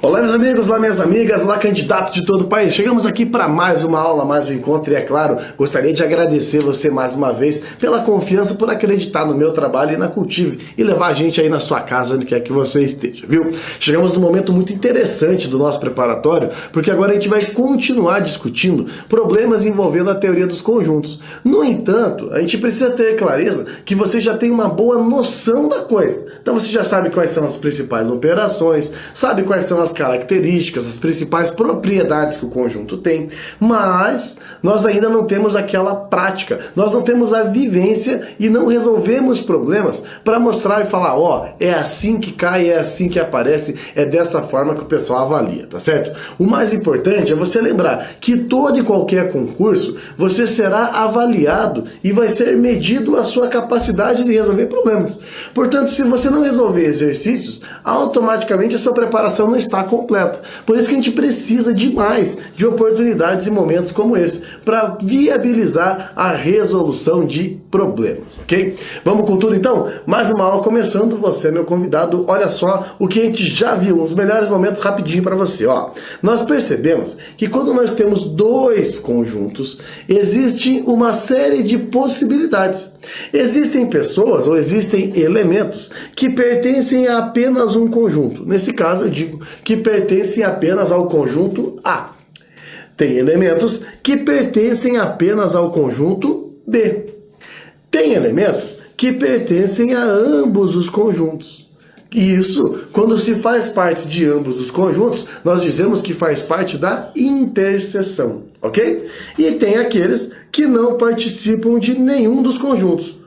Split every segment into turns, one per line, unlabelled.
Olá meus amigos, olá minhas amigas, olá candidatos de todo o país. Chegamos aqui para mais uma aula, mais um encontro e é claro, gostaria de agradecer você mais uma vez pela confiança, por acreditar no meu trabalho e na Cultive e levar a gente aí na sua casa, onde quer que você esteja, viu? Chegamos num momento muito interessante do nosso preparatório, porque agora a gente vai continuar discutindo problemas envolvendo a teoria dos conjuntos. No entanto, a gente precisa ter clareza que você já tem uma boa noção da coisa. Então você já sabe quais são as principais operações, sabe quais são as características, as principais propriedades que o conjunto tem, mas nós ainda não temos aquela prática, nós não temos a vivência e não resolvemos problemas para mostrar e falar, ó, é assim que cai, é assim que aparece, é dessa forma que o pessoal avalia, tá certo? O mais importante é você lembrar que todo e qualquer concurso, você será avaliado e vai ser medido a sua capacidade de resolver problemas. Portanto, se você não resolver exercícios, automaticamente a sua preparação não está completa. Por isso que a gente precisa demais de oportunidades e momentos como esse, para viabilizar a resolução de problemas, ok? Vamos com tudo então? Mais uma aula começando, você é meu convidado. Olha só o que a gente já viu, os melhores momentos rapidinho para você, ó. Nós percebemos que quando nós temos dois conjuntos, existe uma série de possibilidades. Existem pessoas ou existem elementos que pertencem a apenas um conjunto. Nesse caso eu digo que pertencem apenas ao conjunto A. Tem elementos que pertencem apenas ao conjunto B. Tem elementos que pertencem a ambos os conjuntos. E isso, quando se faz parte de ambos os conjuntos, nós dizemos que faz parte da interseção, ok? E tem aqueles que não participam de nenhum dos conjuntos,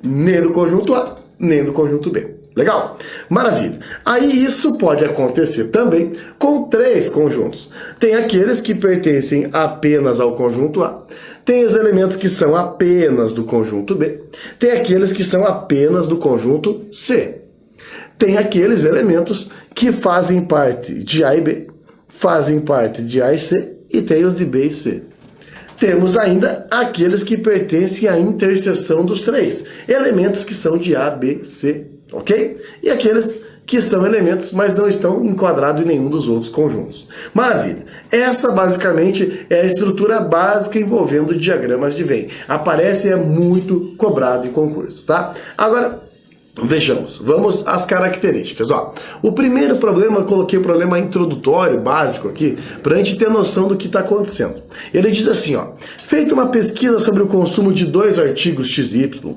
nem do conjunto A, nem do conjunto B. Legal? Maravilha. Aí isso pode acontecer também com três conjuntos. Tem aqueles que pertencem apenas ao conjunto A, tem os elementos que são apenas do conjunto B, tem aqueles que são apenas do conjunto C. Tem aqueles elementos que fazem parte de A e B, fazem parte de A e C, e tem os de B e C. Temos ainda aqueles que pertencem à interseção dos três, elementos que são de A, B, C, ok? E aqueles que são elementos, mas não estão enquadrados em nenhum dos outros conjuntos. Maravilha! Essa, basicamente, é a estrutura básica envolvendo diagramas de Venn. Aparece, é muito cobrado em concurso, tá? Agora, vejamos, vamos às características. Ó, o primeiro problema, eu coloquei o problema introdutório, básico aqui, para a gente ter noção do que está acontecendo. Ele diz assim, ó, feita uma pesquisa sobre o consumo de dois artigos X e Y,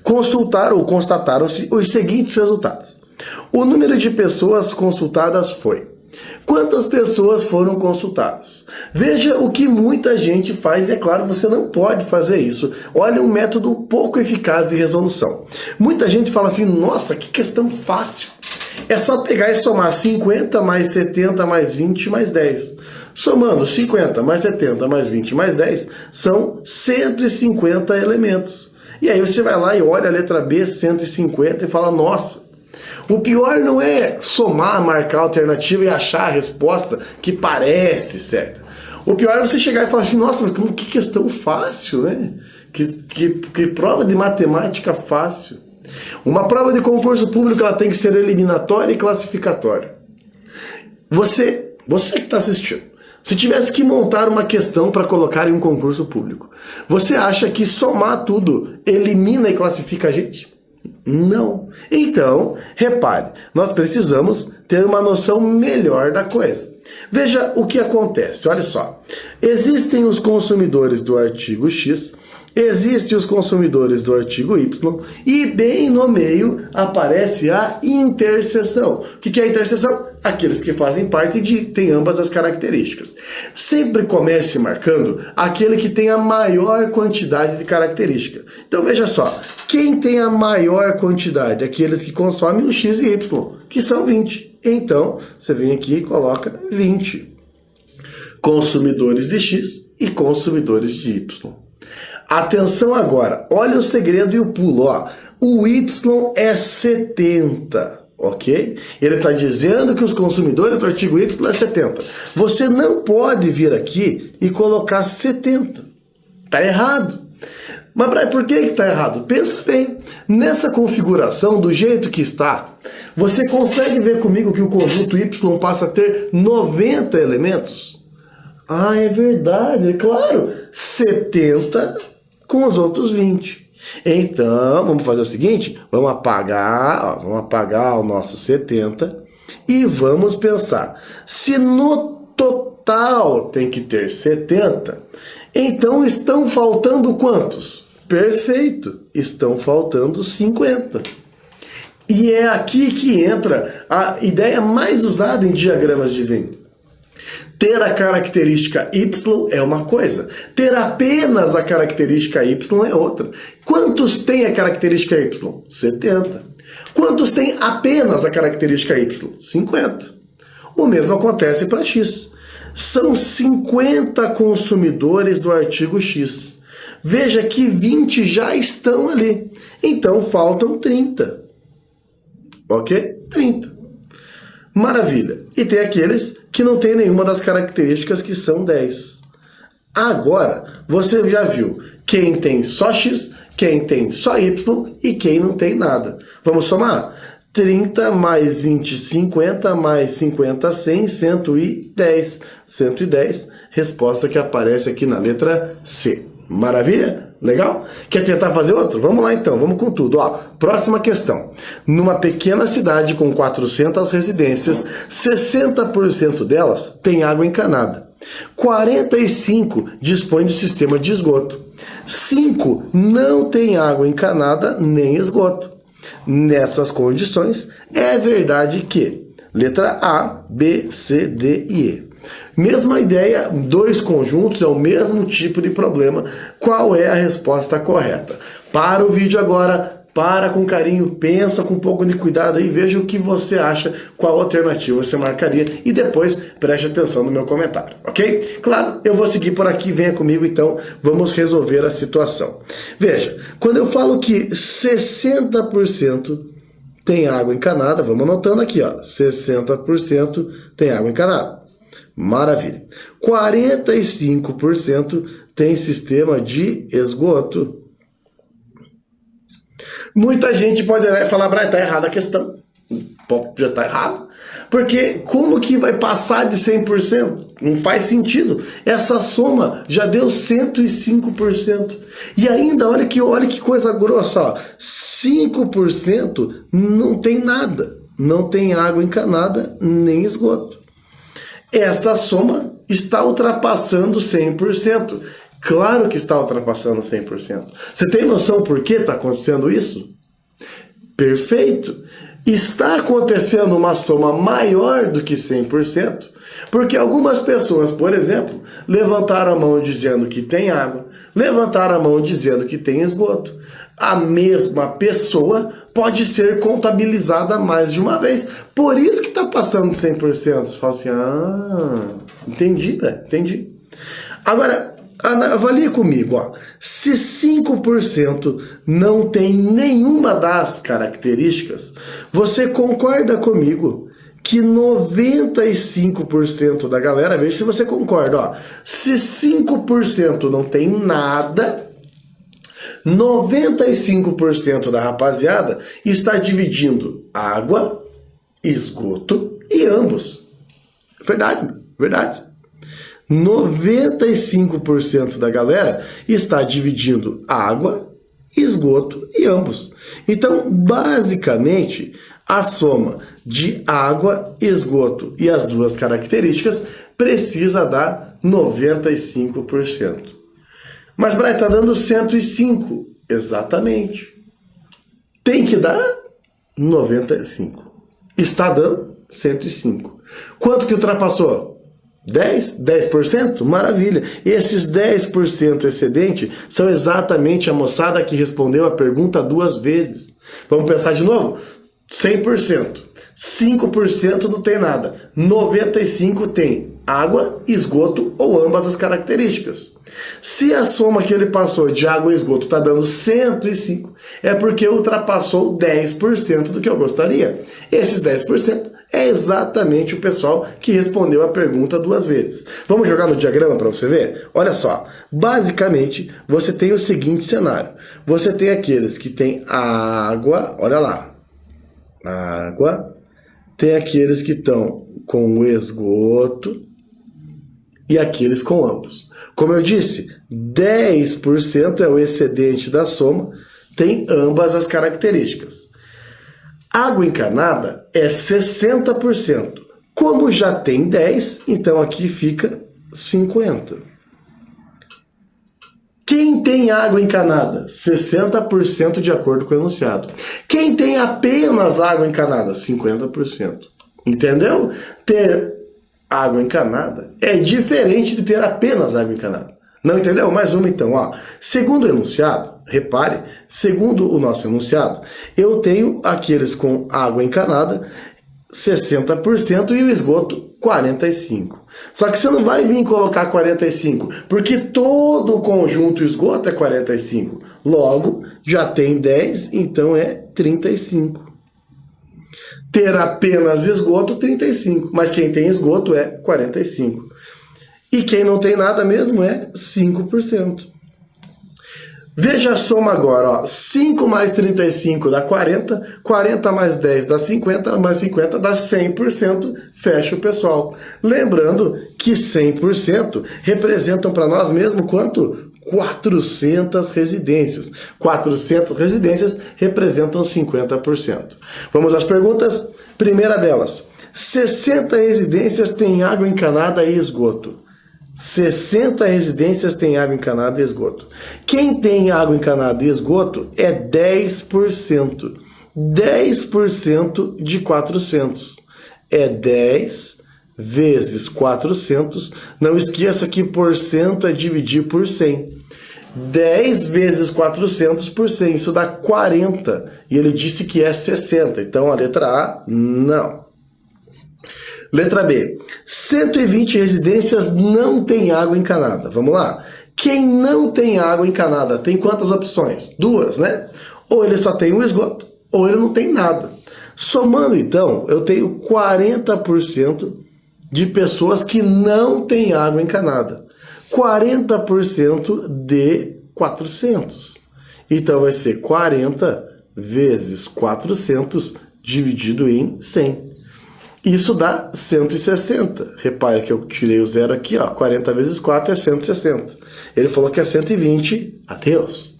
consultaram ou constataram-se os seguintes resultados. O número de pessoas consultadas foi... Quantas pessoas foram consultadas? Veja o que muita gente faz, e é claro, você não pode fazer isso. Olha um método pouco eficaz de resolução. Muita gente fala assim, nossa, que questão fácil. É só pegar e somar 50 mais 70 mais 20 mais 10. Somando 50 mais 70 mais 20 mais 10, são 150 elementos. E aí você vai lá e olha a letra B, 150, e fala, nossa, o pior não é somar, marcar a alternativa e achar a resposta que parece certa. O pior é você chegar e falar assim, nossa, mas que questão fácil, né? Que prova de matemática fácil. Uma prova de concurso público ela tem que ser eliminatória e classificatória. Você que está assistindo, se tivesse que montar uma questão para colocar em um concurso público, você acha que somar tudo elimina e classifica a gente? Não. Então, repare, nós precisamos ter uma noção melhor da coisa. Veja o que acontece, olha só. Existem os consumidores do artigo X, existem os consumidores do artigo Y, e bem no meio aparece a interseção. O que é a interseção? Aqueles que fazem parte tem ambas as características. Sempre comece marcando aquele que tem a maior quantidade de característica. Então veja só, quem tem a maior quantidade? Aqueles que consomem o X e Y, que são 20. Então, você vem aqui e coloca 20. Consumidores de X e consumidores de Y. Atenção agora, olha o segredo e o pulo, ó. O Y é 70, ok? Ele está dizendo que os consumidores do artigo Y é 70. Você não pode vir aqui e colocar 70. Está errado. Mas por que está errado? Pensa bem, nessa configuração, do jeito que está, Você consegue ver comigo que o conjunto Y passa a ter 90 elementos? Ah, é verdade, é claro. 70 com os outros 20. Então, vamos fazer o seguinte, vamos apagar o nosso 70 e vamos pensar. Se no total tem que ter 70, então estão faltando quantos? Perfeito, estão faltando 50. E é aqui que entra a ideia mais usada em diagramas de Venn. Ter a característica Y é uma coisa, ter apenas a característica Y é outra. Quantos tem a característica Y? 70. Quantos tem apenas a característica Y? 50. O mesmo acontece para X. São 50 consumidores do artigo X. Veja que 20 já estão ali. Então faltam 30. Ok? 30. Maravilha. E tem aqueles que não tem nenhuma das características, que são 10. Agora, você já viu quem tem só X, quem tem só Y e quem não tem nada. Vamos somar? 30 mais 20, 50, mais 50, 100, 110. 110, resposta que aparece aqui na letra C. Maravilha? Legal? Quer tentar fazer outro? Vamos lá então, vamos com tudo. Ó, próxima questão. Numa pequena cidade com 400 residências, 60% delas tem água encanada. 45 dispõe do sistema de esgoto. 5 não tem água encanada nem esgoto. Nessas condições, é verdade que letra A, B, C, D e E. Mesma ideia, dois conjuntos, é o mesmo tipo de problema. Qual é a resposta correta? Para o vídeo agora, para com carinho, pensa com um pouco de cuidado aí, veja o que você acha, qual alternativa você marcaria e depois preste atenção no meu comentário, ok? Claro, eu vou seguir por aqui, venha comigo então, vamos resolver a situação. Veja, quando eu falo que 60% tem água encanada, vamos anotando aqui, ó, 60% tem água encanada. Maravilha. 45% tem sistema de esgoto. Muita gente pode olhar e falar, Brian, tá errada a questão. Já tá errado. Porque como que vai passar de 100%? Não faz sentido. Essa soma já deu 105%. E ainda, olha que coisa grossa, ó. 5% não tem nada. Não tem água encanada nem esgoto. Essa soma está ultrapassando 100%. Claro que está ultrapassando 100%. Você tem noção por que está acontecendo isso? Perfeito. Está acontecendo uma soma maior do que 100%, porque algumas pessoas, por exemplo, levantaram a mão dizendo que tem água, levantaram a mão dizendo que tem esgoto. A mesma pessoa pode ser contabilizada mais de uma vez. Por isso que está passando de 100%. Você fala assim, entendi, né? Entendi. Agora, avalie comigo, ó. Se 5% não tem nenhuma das características, você concorda comigo que 95% da galera, veja se você concorda, ó. Se 5% não tem nada, 95% da rapaziada está dividindo água, esgoto e ambos. Verdade, verdade. 95% da galera está dividindo água, esgoto e ambos. Então, basicamente, a soma de água, esgoto e as duas características precisa dar 95%. Mas, Brian, está dando 105. Exatamente. Tem que dar 95. Está dando 105. Quanto que ultrapassou? 10? 10%? Maravilha. Esses 10% excedente são exatamente a moçada que respondeu a pergunta 2 vezes. Vamos pensar de novo? 100%. 5% não tem nada. 95% tem água, esgoto ou ambas as características. Se a soma que ele passou de água e esgoto está dando 105, é porque ultrapassou 10% do que eu gostaria. Esses 10% é exatamente o pessoal que respondeu a pergunta 2 vezes. Vamos jogar no diagrama para você ver? Olha só, basicamente você tem o seguinte cenário. Você tem aqueles que têm água, olha lá, água, tem aqueles que estão com o esgoto e aqueles com ambos. Como eu disse, 10% é o excedente da soma, tem ambas as características. Água encanada é 60%. Como já tem 10, então aqui fica 50. Quem tem água encanada? 60% de acordo com o enunciado. Quem tem apenas água encanada? 50%. Entendeu? Ter água encanada é diferente de ter apenas água encanada. Não entendeu? Mais uma então. Ó. Segundo o enunciado, repare, segundo o nosso enunciado, eu tenho aqueles com água encanada 60% e o esgoto 45%. Só que você não vai vir colocar 45%, porque todo o conjunto esgoto é 45%. Logo, já tem 10, então é 35%. Ter apenas esgoto, 35%. Mas quem tem esgoto é 45%. E quem não tem nada mesmo é 5%. Veja a soma agora, ó. 5 mais 35 dá 40, 40 mais 10 dá 50, mais 50 dá 100%, fecha o pessoal. Lembrando que 100% representam para nós mesmo quanto? 400 residências. 400 residências representam 50%. Vamos às perguntas? Primeira delas, 60 residências têm água encanada e esgoto. 60 residências têm água encanada e esgoto. Quem tem água encanada e esgoto é 10%. 10% de 400. É 10 vezes 400. Não esqueça que porcento é dividir por 100. 10 vezes 400 por 100. Isso dá 40. E ele disse que é 60. Então a letra A, não. Letra B, 120 residências não têm água encanada. Vamos lá. Quem não tem água encanada tem quantas opções? 2, né? Ou ele só tem um esgoto, ou ele não tem nada. Somando, então, eu tenho 40% de pessoas que não têm água encanada. 40% de 400. Então vai ser 40 vezes 400 dividido em 100. Isso dá 160. Repare que eu tirei o zero aqui, ó. 40 vezes 4 é 160. Ele falou que é 120. Adeus.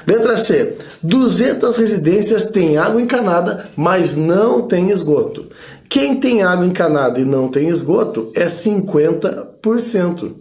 Letra C. 200 residências têm água encanada, mas não tem esgoto. Quem tem água encanada e não tem esgoto é 50%.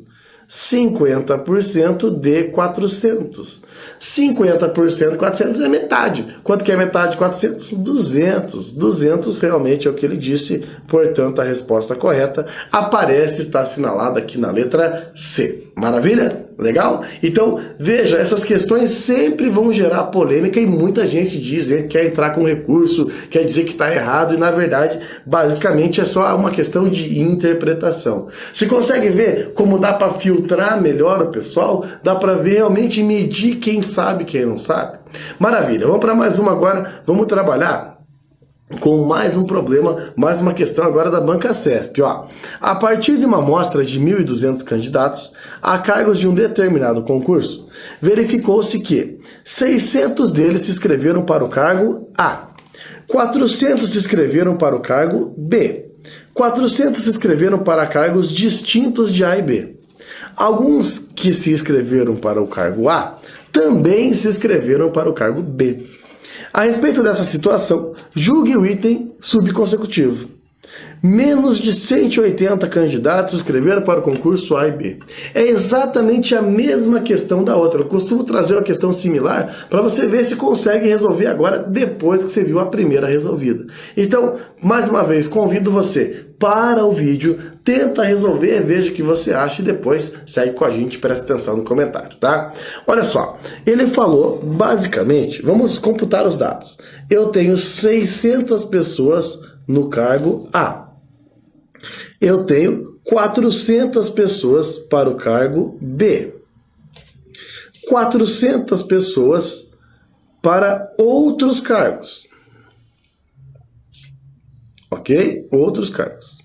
50% de 400. 50% de 400 é metade. Quanto que é metade de 400? 200. 200 realmente é o que ele disse, portanto a resposta correta aparece, está assinalada aqui na letra C. Maravilha? Legal? Então, veja, essas questões sempre vão gerar polêmica e muita gente diz que quer entrar com recurso, quer dizer que está errado e, na verdade, basicamente é só uma questão de interpretação. Você consegue ver como dá para filtrar melhor o pessoal? Dá para ver realmente medir quem sabe e quem não sabe? Maravilha. Vamos para mais uma agora. Vamos trabalhar com mais um problema, mais uma questão agora da Banca CESP. Ó, a partir de uma amostra de 1.200 candidatos a cargos de um determinado concurso, verificou-se que 600 deles se inscreveram para o cargo A, 400 se inscreveram para o cargo B, 400 se inscreveram para cargos distintos de A e B. Alguns que se inscreveram para o cargo A também se inscreveram para o cargo B. A respeito dessa situação, julgue o item subconsecutivo. Menos de 180 candidatos se inscreveram para o concurso A e B. É exatamente a mesma questão da outra. Eu costumo trazer uma questão similar para você ver se consegue resolver agora, depois que você viu a primeira resolvida. Então, mais uma vez, convido você para o vídeo, tenta resolver, veja o que você acha e depois segue com a gente, presta atenção no comentário, tá? Olha só, ele falou, basicamente, vamos computar os dados. Eu tenho 600 pessoas no cargo A. Eu tenho 400 pessoas para o cargo B. 400 pessoas para outros cargos. Ok? Outros cargos.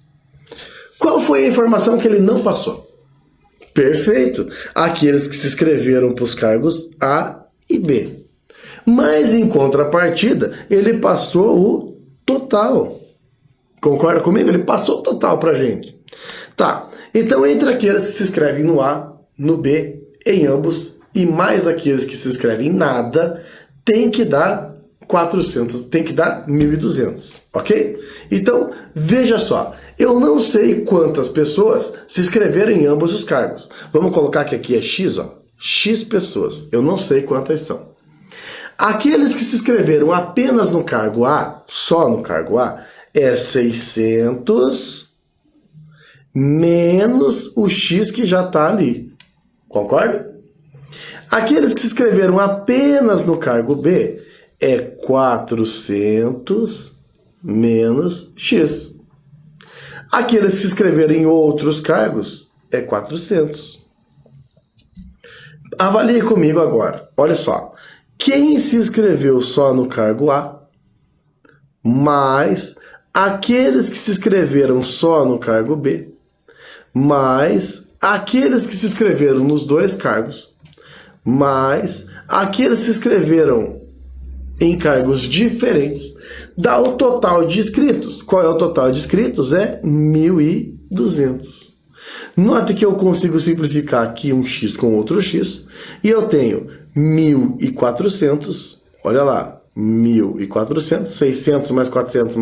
Qual foi a informação que ele não passou? Perfeito. Aqueles que se inscreveram para os cargos A e B. Mas, em contrapartida, ele passou o total. Concorda comigo? Ele passou total pra gente. Tá, então entre aqueles que se escrevem no A, no B, em ambos, e mais aqueles que se escrevem em nada, tem que dar 400, tem que dar 1.200, ok? Então, veja só, eu não sei quantas pessoas se inscreveram em ambos os cargos. Vamos colocar que aqui é X, ó, X pessoas, eu não sei quantas são. Aqueles que se inscreveram apenas no cargo A, só no cargo A, é 600 menos o X que já está ali, concorda? Aqueles que se inscreveram apenas no cargo B, é 400 menos X. Aqueles que se inscreveram em outros cargos é 400. Avalie comigo agora. Olha só. Quem se inscreveu só no cargo A, mais aqueles que se inscreveram só no cargo B, mais aqueles que se inscreveram nos dois cargos, mais aqueles que se inscreveram em cargos diferentes, dá o total de inscritos. Qual é o total de inscritos? É 1.200. Note que eu consigo simplificar aqui um x com outro x, e eu tenho 1.400, olha lá, 1.400, 600 mais 400,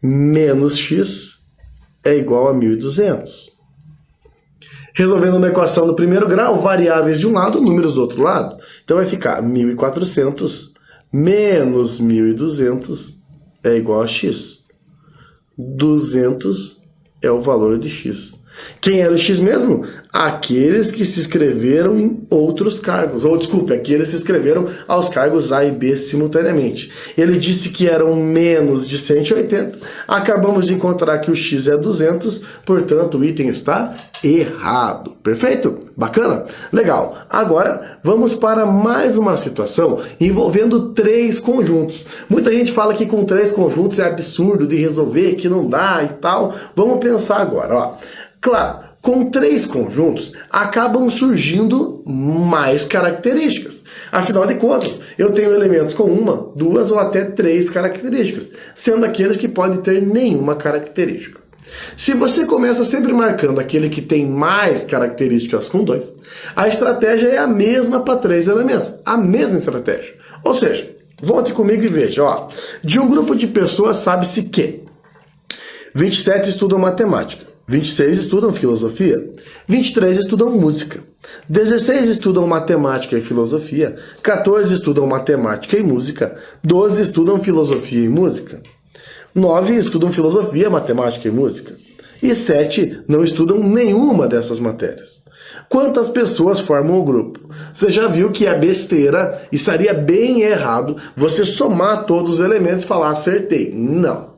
menos x é igual a 1.200. Resolvendo uma equação do primeiro grau, variáveis de um lado, números do outro lado. Então vai ficar 1.400 menos 1.200 é igual a x. 200 é o valor de x. Quem era o x mesmo? Aqueles que se inscreveram em outros cargos. Ou, desculpe, aqueles que se inscreveram aos cargos A e B simultaneamente. Ele disse que eram menos de 180. Acabamos de encontrar que o x é 200, portanto o item está errado. Perfeito? Bacana? Legal. Agora, vamos para mais uma situação envolvendo 3 conjuntos. Muita gente fala que com 3 conjuntos é absurdo de resolver, que não dá e tal. Vamos pensar agora, ó. Claro, com 3 conjuntos acabam surgindo mais características. Afinal de contas, eu tenho elementos com 1, 2 ou até 3 características, sendo aqueles que podem ter nenhuma característica. Se você começa sempre marcando aquele que tem mais características com 2, a estratégia é a mesma para 3 elementos, a mesma estratégia. Ou seja, volte comigo e veja, ó, de um grupo de pessoas sabe-se que 27 estudam matemática, 26 estudam filosofia, 23 estudam música, 16 estudam matemática e filosofia, 14 estudam matemática e música, 12 estudam filosofia e música, 9 estudam filosofia, matemática e música, e 7 não estudam nenhuma dessas matérias. Quantas pessoas formam o grupo? Você já viu que é besteira, estaria bem errado você somar todos os elementos e falar acertei. Não.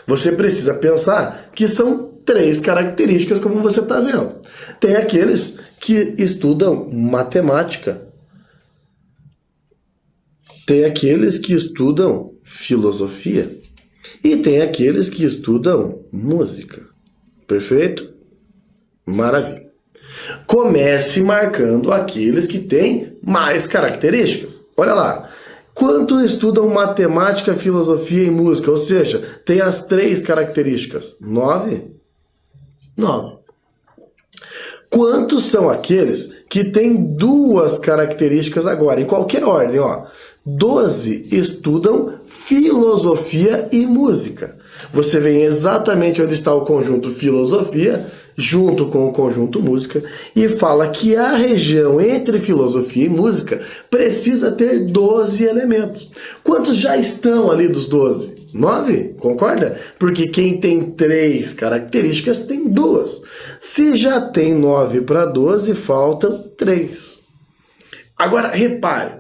Você precisa pensar que são 3 características, como você está vendo. Tem aqueles que estudam matemática. Tem aqueles que estudam filosofia. E tem aqueles que estudam música. Perfeito? Maravilha. Comece marcando aqueles que têm mais características. Olha lá. Quanto estudam matemática, filosofia e música? Ou seja, tem as 3 características. 9? 9. Quantos são aqueles que têm 2 características agora? Em qualquer ordem, ó. 12 estudam filosofia e música. Você vem exatamente onde está o conjunto filosofia, junto com o conjunto música, e fala que a região entre filosofia e música precisa ter 12 elementos. Quantos já estão ali dos 12? 9? Concorda? Porque quem tem 3 características tem 2. Se já tem 9 para 12, faltam 3. Agora, repare.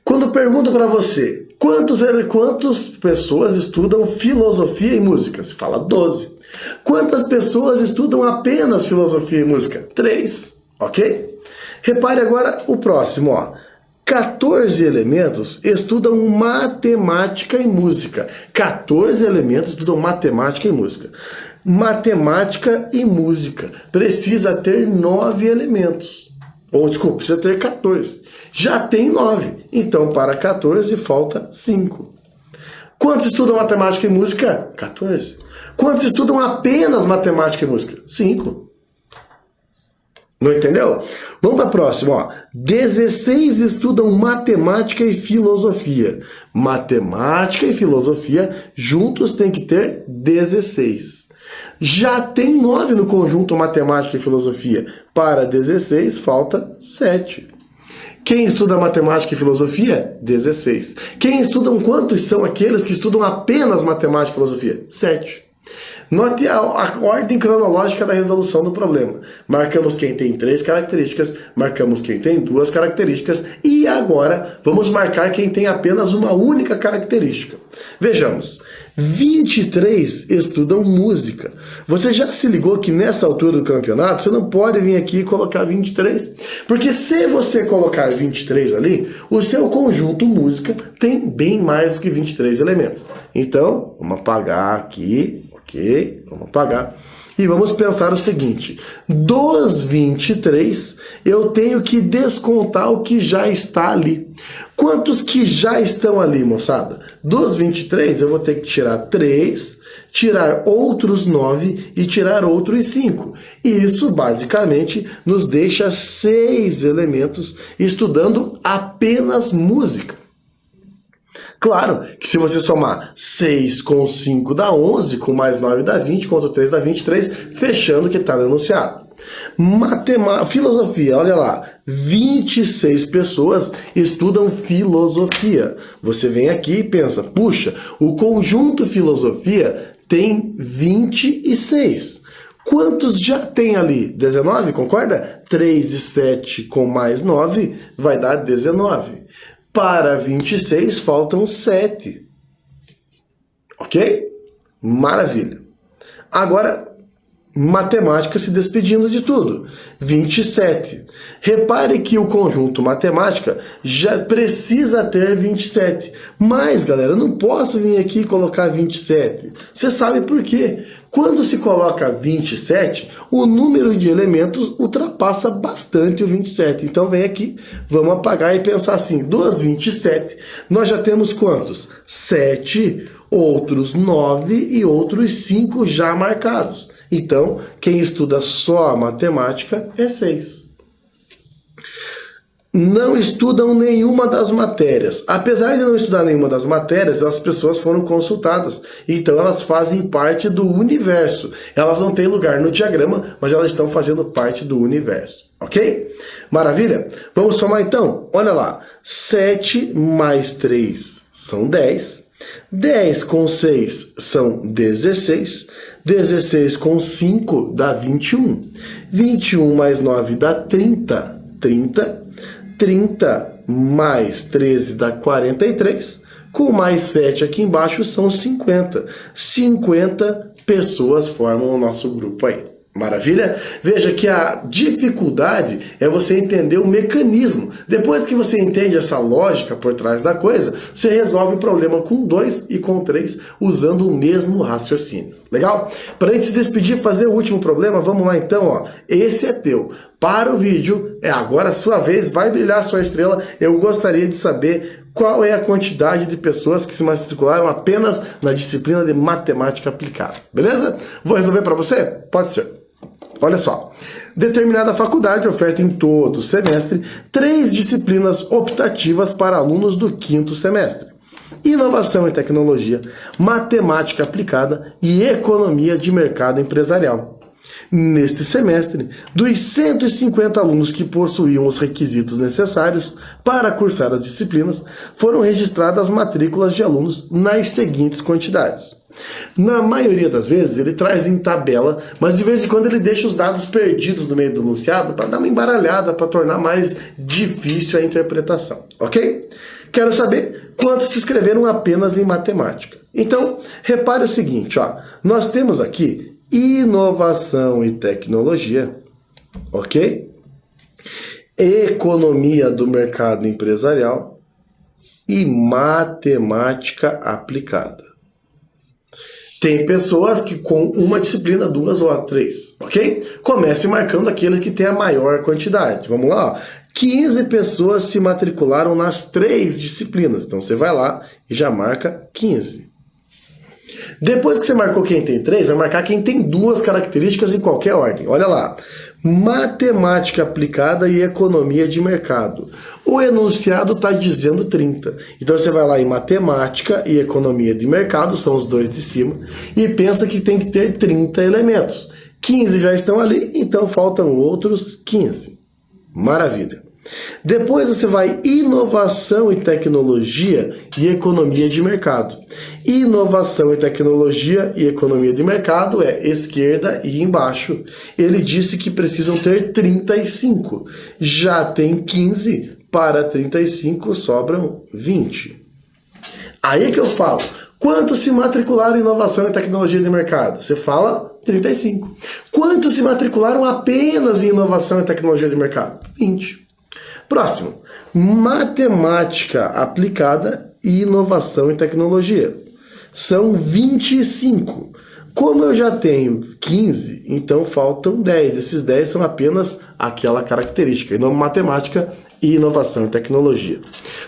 Quando pergunto para você, quantas pessoas estudam filosofia e música? Você fala 12. Quantas pessoas estudam apenas filosofia e música? 3, ok? Repare agora o próximo, ó. 14 elementos estudam matemática e música. 14 elementos estudam matemática e música. Matemática e música precisa ter 9 elementos. Ou, desculpa, precisa ter 14. Já tem 9. Então, para 14, falta 5. Quantos estudam matemática e música? 14. Quantos estudam apenas matemática e música? 5. Não entendeu? Vamos para a próxima, ó. 16 estudam matemática e filosofia. Matemática e filosofia juntos tem que ter 16. Já tem 9 no conjunto matemática e filosofia. Para 16 falta 7. Quem estuda matemática e filosofia? 16. Quem estudam quantos são aqueles que estudam apenas matemática e filosofia? 7. Note a ordem cronológica da resolução do problema. Marcamos quem tem 3 características, marcamos quem tem 2 características e agora vamos marcar quem tem apenas uma única característica. Vejamos. 23 estudam música. Você já se ligou que nessa altura do campeonato você não pode vir aqui e colocar 23? Porque se você colocar 23 ali, o seu conjunto música tem bem mais do que 23 elementos. Então, vamos apagar aqui. Ok, vamos apagar. E vamos pensar o seguinte, dos 23, eu tenho que descontar o que já está ali. Quantos que já estão ali, moçada? Dos 23, eu vou ter que tirar 3, tirar outros 9 e tirar outros 5. E isso, basicamente, nos deixa 6 elementos estudando apenas música. Claro que se você somar 6 com 5 dá 11, com mais 9 dá 20, com outro 3 dá 23, fechando o que está no enunciado. Filosofia, olha lá, 26 pessoas estudam filosofia. Você vem aqui e pensa, puxa, o conjunto filosofia tem 26. Quantos já tem ali? 19, concorda? 3 e 7 com mais 9 vai dar 19. Para 26 faltam 7. Ok? Maravilha. Agora, matemática se despedindo de tudo. 27. Repare que o conjunto matemática já precisa ter 27. Mas, galera, eu não posso vir aqui e colocar 27. Você sabe por quê? Quando se coloca 27, o número de elementos ultrapassa bastante o 27. Então vem aqui, vamos apagar e pensar assim, dos 27, nós já temos quantos? 7, outros 9 e outros 5 já marcados. Então, quem estuda só a matemática é 6. Não estudam nenhuma das matérias. Apesar de não estudar nenhuma das matérias, as pessoas foram consultadas. Então elas fazem parte do universo. Elas não têm lugar no diagrama, mas elas estão fazendo parte do universo. Ok? Maravilha? Vamos somar então? Olha lá. 7 mais 3 são 10. 10 com 6 são 16. 16 com 5 dá 21. 21 mais 9 dá 30. 30 mais 13 dá 43, com mais 7 aqui embaixo são 50. 50 pessoas formam o nosso grupo aí. Maravilha? Veja que a dificuldade é você entender o mecanismo. Depois que você entende essa lógica por trás da coisa, você resolve o problema com 2 e com 3 usando o mesmo raciocínio. Legal? Para a gente se despedir e fazer o último problema, vamos lá então, ó. Esse é teu. Para o vídeo, agora a sua vez, vai brilhar a sua estrela. Eu gostaria de saber qual é a quantidade de pessoas que se matricularam apenas na disciplina de matemática aplicada. Beleza? Vou resolver para você? Pode ser. Olha só. Determinada faculdade oferta em todo o semestre 3 disciplinas optativas para alunos do 5º semestre. Inovação e tecnologia, matemática aplicada e economia de mercado empresarial. Neste semestre, dos 150 alunos que possuíam os requisitos necessários para cursar as disciplinas, foram registradas matrículas de alunos nas seguintes quantidades. Na maioria das vezes ele traz em tabela, mas de vez em quando ele deixa os dados perdidos no meio do enunciado para dar uma embaralhada, para tornar mais difícil a interpretação, ok? Quero saber quantos se inscreveram apenas em matemática. Então, repare o seguinte, ó, nós temos aqui inovação e tecnologia, ok? Economia do mercado empresarial e matemática aplicada. Tem pessoas que com uma disciplina, 2 ou 3, ok? Comece marcando aqueles que têm a maior quantidade. Vamos lá, ó. 15 pessoas se matricularam nas 3 disciplinas. Então você vai lá e já marca 15. Depois que você marcou quem tem 3, vai marcar quem tem 2 características em qualquer ordem. Olha lá. Matemática aplicada e economia de mercado. O enunciado está dizendo 30. Então você vai lá em matemática e economia de mercado, são os dois de cima, e pensa que tem que ter 30 elementos. 15 já estão ali, então faltam outros 15. Maravilha. Depois você vai inovação e tecnologia e economia de mercado. Inovação e tecnologia e economia de mercado é esquerda e embaixo. Ele disse que precisam ter 35. Já tem 15, para 35 sobram 20. Aí é que eu falo, quantos se matricularam em inovação e tecnologia de mercado? Você fala 35. Quantos se matricularam apenas em inovação e tecnologia de mercado? 20. Próximo, matemática aplicada e inovação e tecnologia. São 25. Como eu já tenho 15, então faltam 10. Esses 10 são apenas aquela característica. Matemática e inovação e tecnologia.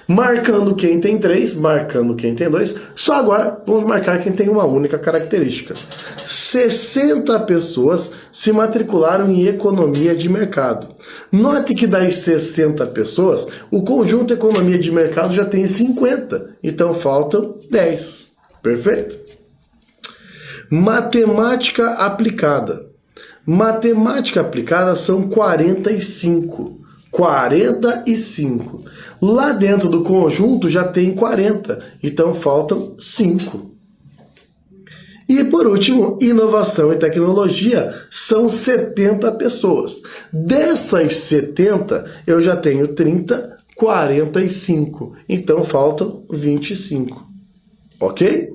Marcando quem tem 3, marcando quem tem 2. Só agora vamos marcar quem tem uma única característica. 60 pessoas se matricularam em economia de mercado. Note que das 60 pessoas, o conjunto economia de mercado já tem 50. Então faltam 10. Perfeito? Matemática aplicada. Matemática aplicada são 45. 45. Lá dentro do conjunto já tem 40. Então faltam 5. E por último, inovação e tecnologia são 70 pessoas. Dessas 70, eu já tenho 30, 45. Então faltam 25. Ok?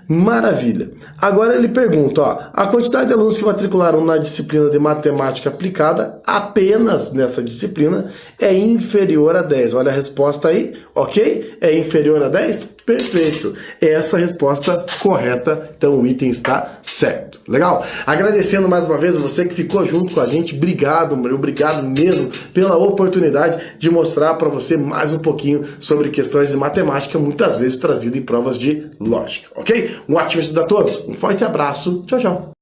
Maravilha. Agora ele pergunta, ó, a quantidade de alunos que matricularam na disciplina de matemática aplicada, apenas nessa disciplina, é inferior a 10. Olha a resposta aí, ok? É inferior a 10? Perfeito. Essa é a resposta correta, então o item está certo. Legal? Agradecendo mais uma vez a você que ficou junto com a gente, obrigado mesmo pela oportunidade de mostrar para você mais um pouquinho sobre questões de matemática, muitas vezes trazido em provas de lógica, ok? Um ótimo estudo a todos, um forte abraço, tchau, tchau.